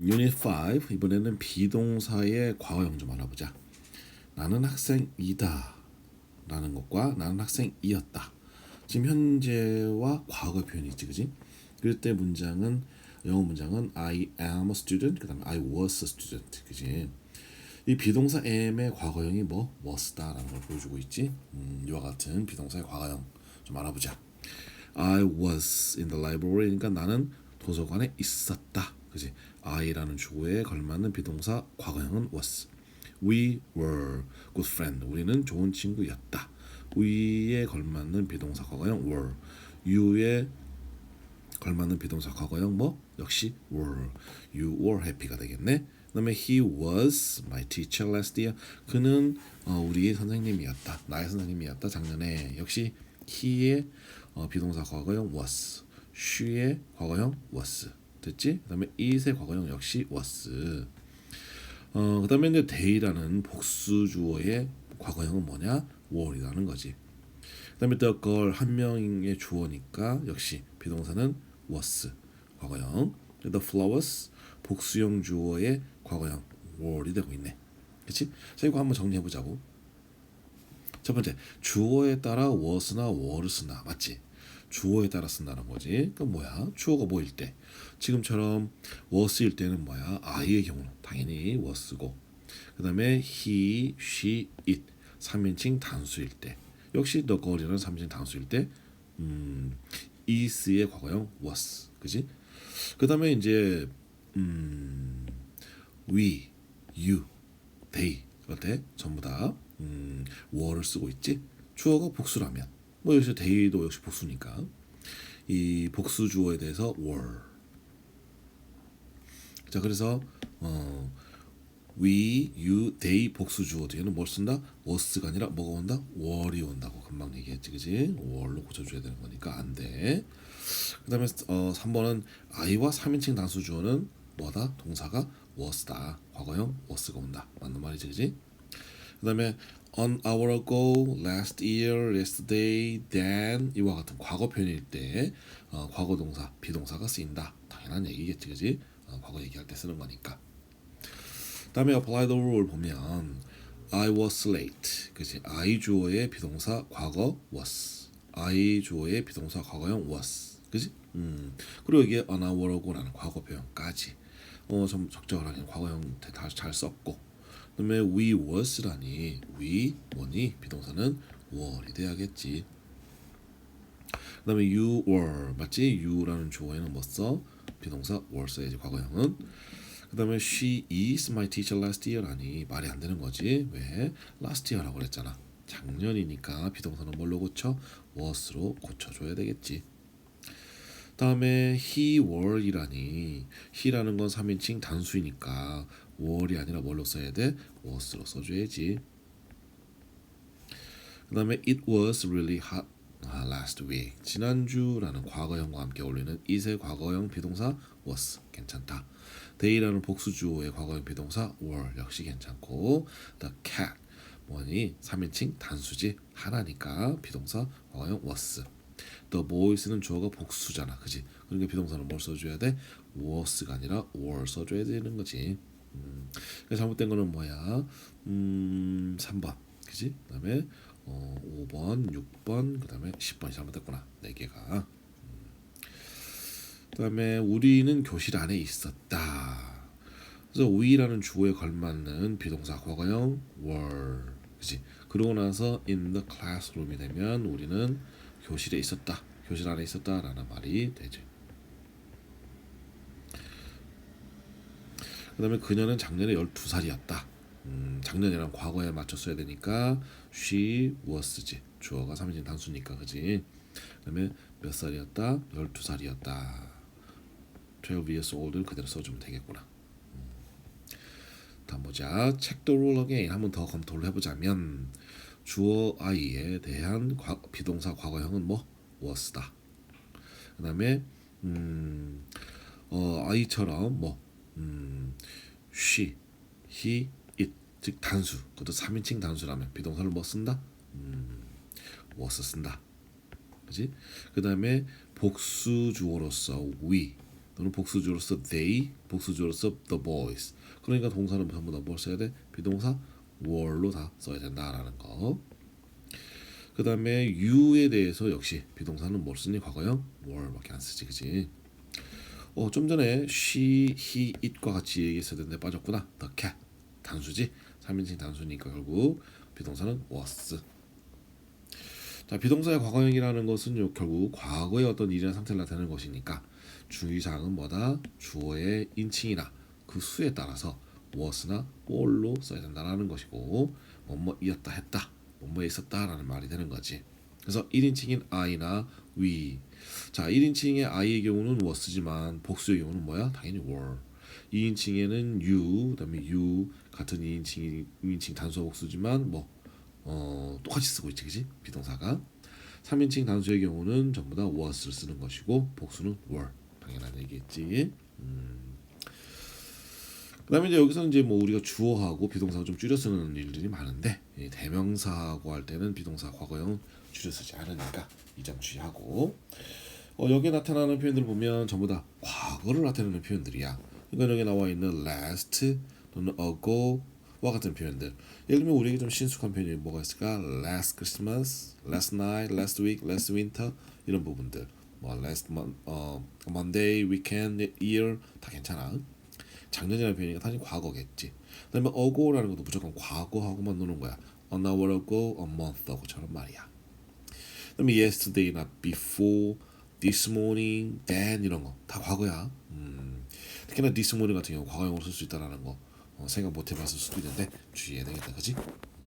유닛 5 이번에는 비동사의 과거형 좀 알아보자. 나는 학생이다 라는 것과 나는 학생이었다. 지금 현재와 과거 표현이 있지, 그지? 그럴 때 문장은 영어 문장은 I am a student, 그다음에 I was a student, 그지? 이 비동사 am의 과거형이 뭐 was다라는 걸 보여주고 있지. 이와 같은 비동사의 과거형 좀 알아보자. I was in the library. 그러니까 나는 도서관에 있었다. 그지? I라는 주어에 걸맞는 비동사 과거형은 was. We were good friend. 우리는 좋은 친구였다. we에 걸맞는 비동사 과거형 were. you에 걸맞는 비동사 과거형 뭐? 역시 were. You were happy가 되겠네. 그다음에 he was my teacher last year. 그는 우리의 선생님이었다. 나의 선생님이었다. 작년에. 역시 he의 비동사 과거형 was. she의 과거형 was. 됐지? 그다음에 it의 과거형 역시 was. 그다음에 이제 day라는 복수 주어의 과거형은 뭐냐? were이라는 거지. 그다음에 the girl 한 명의 주어니까 역시 비동사는 was 과거형. the flowers 복수형 주어의 과거형 were이 되고 있네. 그렇지? 자, 이거 한번 정리해 보자고. 첫 번째, 주어에 따라 was나 were를 쓴다. 맞지? 주어에 따라 쓴다는 거지. 그럼 뭐야? 주어가 뭐일 때? 지금처럼 was일 때는 뭐야? I의 경우는 당연히 was고, 그 다음에 he, she, it 3인칭 단수일 때, 역시 the girl이라는 3인칭 단수일 때 is의 과거형 was, 그지? 그 다음에 이제 we, you, they 그럴 때 전부 다 were를 쓰고 있지. 주어가 복수라면 뭐 여기서 they도 역시 복수니까 이 복수 주어에 대해서 were. 자, 그래서 we, you, they 복수 주어 뒤에는 뭘 쓴다? was가 아니라 뭐가 온다? were이 온다고 금방 얘기했지, 그지? were로 고쳐줘야 되는 거니까 안 돼. 그 다음에 3번은 I와 3인칭 단수 주어는 뭐다? 동사가 was다. 과거형 was가 온다. 맞는 말이지, 그지? 그 다음에 an hour ago, last year, yesterday, then 이와 같은 과거 표현일 때 과거 동사, 비동사가 쓰인다. 당연한 얘기겠지, 그지? 과거 얘기할 때 쓰는 거니까. 다음에 apply the rule 보면 I was late, 그지? I 주어의 비동사 과거 was, I 주어의 비동사 과거형 was, 그지? 그리고 이게 an hour ago라는 과거 표현까지 좀 적절하게 과거형 잘 썼고, 그다음에 we was라니 we 뭐니 비동사는 were이 돼야겠지. 그다음에 you were 맞지? you라는 주어에는 뭐 써? 비동사 were 써야지 과거형은. 그다음에 she is my teacher last year라니 말이 안 되는 거지. 왜? last year라고 그랬잖아. 작년이니까 비동사는 뭘로 고쳐? was로 고쳐줘야 되겠지. 다음에 he were이라니 he라는 건 3인칭 단수이니까 were이 아니라 뭘로 써야 돼? was로 써줘야지. 그 다음에 it was really hot last week. 지난주라는 과거형과 함께 어울리는 it의 과거형 비동사 was 괜찮다. day라는 복수주어의 과거형 비동사 were 역시 괜찮고, the cat 뭐니 3인칭 단수지 하나니까 비동사 과거형 was. the boys는 주어가 복수잖아, 그지? 그러니까 비동사는 뭘 써줘야 돼? was가 아니라 were 써줘야 되는 거지. 잘못된 거는 뭐야? 3번, 그지? 그다음에 5번, 6번, 그다음에 10번이 잘못됐구나. 4개가. 그다음에 우리는 교실 안에 있었다. 그래서 we라는 주어에 걸맞는 비동사 과거형 were, 그지? 그러고 나서 in the classroom이 되면 우리는 교실에 있었다, 교실 안에 있었다라는 말이 되죠. 그 다음에 그녀는 작년에 12살이었다. 작년이랑 과거에 맞춰 써야 되니까 she was지. 주어가 3인칭 단수니까, 그지? 그 다음에 몇 살이었다? 12살이었다. 12 years old를 그대로 써주면 되겠구나. 다음 보자. check the rule again. 한번 더 검토를 해보자면 주어 I에 대한 비동사 과거형은 뭐? was다. 그 다음에 I처럼 뭐 she, he, it 즉 단수, 그것도 3인칭 단수라면 비동사를 뭐 쓴다? was 쓴다, 그지? 그 다음에 복수 주어로서 we, 또는 복수주로서 they, 복수주로서 the boys. 그러니까 동사는 전부 다 뭘 써야 돼? 비동사 were로 다 써야 된다라는 거. 그 다음에 you에 대해서 역시 비동사는 뭘 쓰니? 과거형 were밖에 안 쓰지, 그지? 좀 전에 she, he, it과 같이 얘기했어야 되는데 빠졌구나. the cat 단수지. 3인칭 단수니까 결국 비동사는 was. 자, 비동사의 과거형이라는 것은 결국 과거의 어떤 일이나 상태를 나타내는 것이니까 주의사항은 뭐다? 주어의 인칭이나 그 수에 따라서 was나 were로 써야 된다라는 것이고 뭐뭐이었다 했다, 뭐뭐에 있었다라는 말이 되는 거지. 그래서 1인칭인 I나 we. 자, 1인칭의 I의 경우는 was지만 복수의 경우는 뭐야? 당연히 were. 2인칭에는 you, 그다음에 you 같은 2인칭 단수 복수지만 똑같이 쓰고 있지, 그지? 비동사가. 3인칭 단수의 경우는 전부 다 was를 쓰는 것이고 복수는 were. 당연한 얘기겠지. 그다음에 이제 여기서는 이제 우리가 주어하고 비동사가 좀 줄여 쓰는 일들이 많은데 대명사하고 할 때는 비동사 과거형은 줄여 쓰지 않으니까 이 점 주의하고 여기에 나타나는 표현들을 보면 전부 다 과거를 나타내는 표현들이야. 그러니까 여기 나와 있는 last 또는 ago와 같은 표현들. 예를 들면 우리에게 좀 신숙한 표현이 뭐가 있을까? Last Christmas, last night, last week, last winter 이런 부분들. Monday, weekend, year 다 괜찮아. 작년이라는 표현이니까 당연히 과거겠지. 그다음에 ago라는 것도 무조건 과거하고만 노는 거야. An hour ago, a month ago처럼 말이야. 그다음에 yesterday나 before, this morning, then 이런 거 다 과거야. 특히나 this morning 같은 경우 과거형으로 쓸 수 있다라는 거 생각 못 해봤을 수도 있는데 주의해야 되겠다, 그지?